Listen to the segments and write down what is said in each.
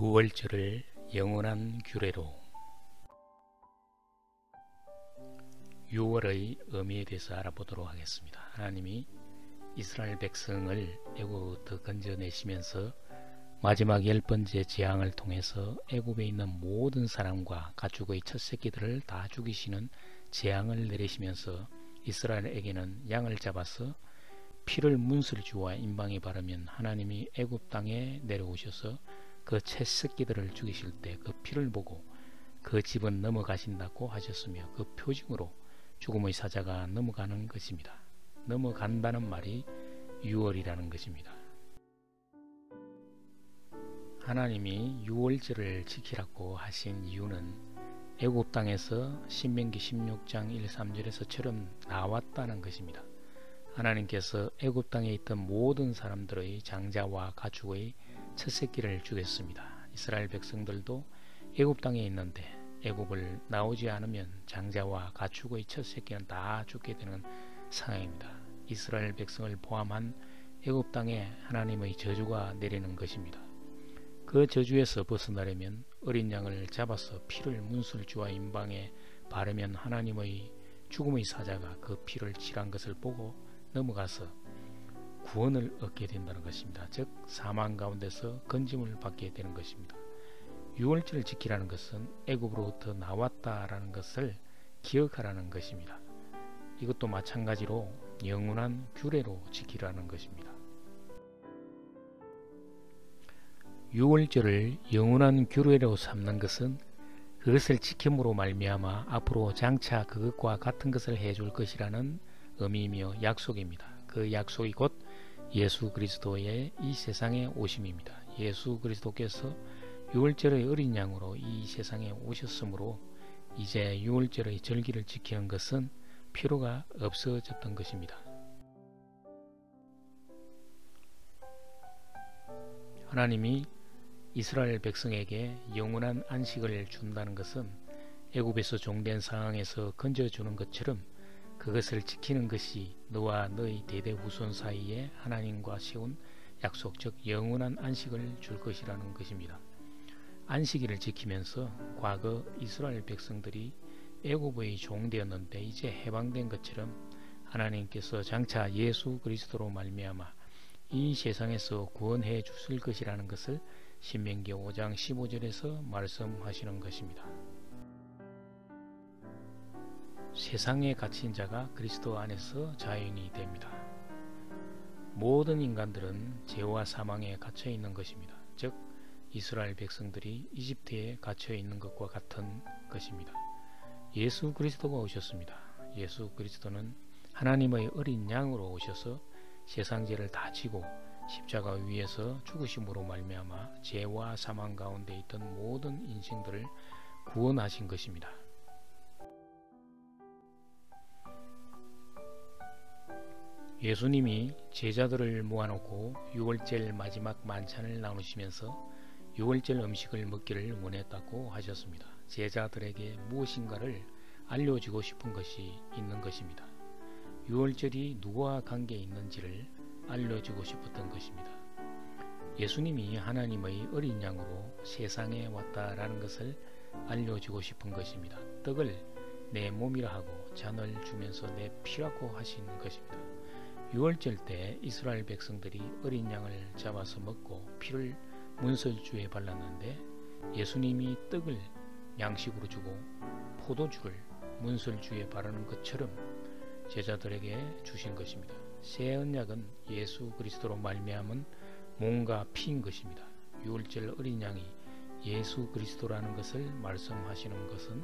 유월절을 영원한 규례로. 유월의 의미에 대해서 알아보도록 하겠습니다. 하나님이 이스라엘 백성을 애굽부터 건져내시면서 마지막 10번째 재앙을 통해서 애굽에 있는 모든 사람과 가축의 첫 새끼들을 다 죽이시는 재앙을 내리시면서 이스라엘에게는 양을 잡아서 피를 문설주와 임방에 바르면 하나님이 애굽 땅에 내려오셔서 그 첫 새끼들을 죽이실 때 그 피를 보고 그 집은 넘어가신다고 하셨으며, 그 표징으로 죽음의 사자가 넘어가는 것입니다. 넘어간다는 말이 유월이라는 것입니다. 하나님이 유월절을 지키라고 하신 이유는 애굽 땅에서 신명기 16장 1, 3절에서처럼 나왔다는 것입니다. 하나님께서 애굽 땅에 있던 모든 사람들의 장자와 가축의 첫 새끼를 죽였습니다. 이스라엘 백성들도 애굽 땅에 있는데 애굽을 나오지 않으면 장자와 가축의 첫 새끼는 다 죽게 되는 상황입니다. 이스라엘 백성을 포함한 애굽 땅에 하나님의 저주가 내리는 것입니다. 그 저주에서 벗어나려면 어린 양을 잡아서 피를 문설주와 임방에 바르면 하나님의 죽음의 사자가 그 피를 칠한 것을 보고 넘어가서 구원을 얻게 된다는 것입니다. 즉 사망 가운데서 건짐을 받게 되는 것입니다. 유월절을 지키라는 것은 애굽으로부터 나왔다라는 것을 기억하라는 것입니다. 이것도 마찬가지로 영원한 규례로 지키라는 것입니다. 유월절을 영원한 규례로 삼는 것은 그것을 지킴으로 말미암아 앞으로 장차 그것과 같은 것을 해줄 것이라는 의미이며 약속입니다. 그 약속이 곧 예수 그리스도의 이 세상에 오심입니다. 예수 그리스도께서 유월절의 어린 양으로 이 세상에 오셨으므로 이제 유월절의 절기를 지키는 것은 필요가 없어졌던 것입니다. 하나님이 이스라엘 백성에게 영원한 안식을 준다는 것은 애굽에서 종된 상황에서 건져주는 것처럼 그것을 지키는 것이 너와 너희 대대 후손 사이에 하나님과 세운 약속, 즉 영원한 안식을 줄 것이라는 것입니다. 안식일을 지키면서 과거 이스라엘 백성들이 애굽의 종되었는데 이제 해방된 것처럼 하나님께서 장차 예수 그리스도로 말미암아 이 세상에서 구원해 주실 것이라는 것을 신명기 5장 15절에서 말씀하시는 것입니다. 세상에 갇힌 자가 그리스도 안에서 자유인이 됩니다. 모든 인간들은 죄와 사망에 갇혀 있는 것입니다. 즉 이스라엘 백성들이 이집트에 갇혀 있는 것과 같은 것입니다. 예수 그리스도가 오셨습니다. 예수 그리스도는 하나님의 어린 양으로 오셔서 세상 죄를 다 지고 십자가 위에서 죽으심으로 말미암아 죄와 사망 가운데 있던 모든 인생들을 구원하신 것입니다. 예수님이 제자들을 모아놓고 유월절 마지막 만찬을 나누시면서 유월절 음식을 먹기를 원했다고 하셨습니다. 제자들에게 무엇인가를 알려주고 싶은 것이 있는 것입니다. 유월절이 누구와 관계 있는지를 알려주고 싶었던 것입니다. 예수님이 하나님의 어린 양으로 세상에 왔다라는 것을 알려주고 싶은 것입니다. 떡을 내 몸이라 하고 잔을 주면서 내 피라고 하신 것입니다. 유월절 때 이스라엘 백성들이 어린 양을 잡아서 먹고 피를 문설주에 발랐는데 예수님이 떡을 양식으로 주고 포도주를 문설주에 바르는 것처럼 제자들에게 주신 것입니다. 새 언약은 예수 그리스도로 말미암은 몸과 피인 것입니다. 유월절 어린 양이 예수 그리스도라는 것을 말씀하시는 것은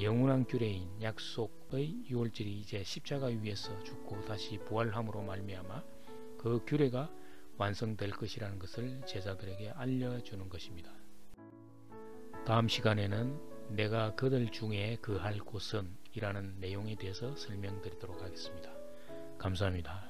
영원한 규례인 약속의 유월절이 이제 십자가 위에서 죽고 다시 부활함으로 말미암아 그 규례가 완성될 것이라는 것을 제자들에게 알려주는 것입니다. 다음 시간에는 내가 그들 중에 거할 곳은 이라는 내용에 대해서 설명드리도록 하겠습니다. 감사합니다.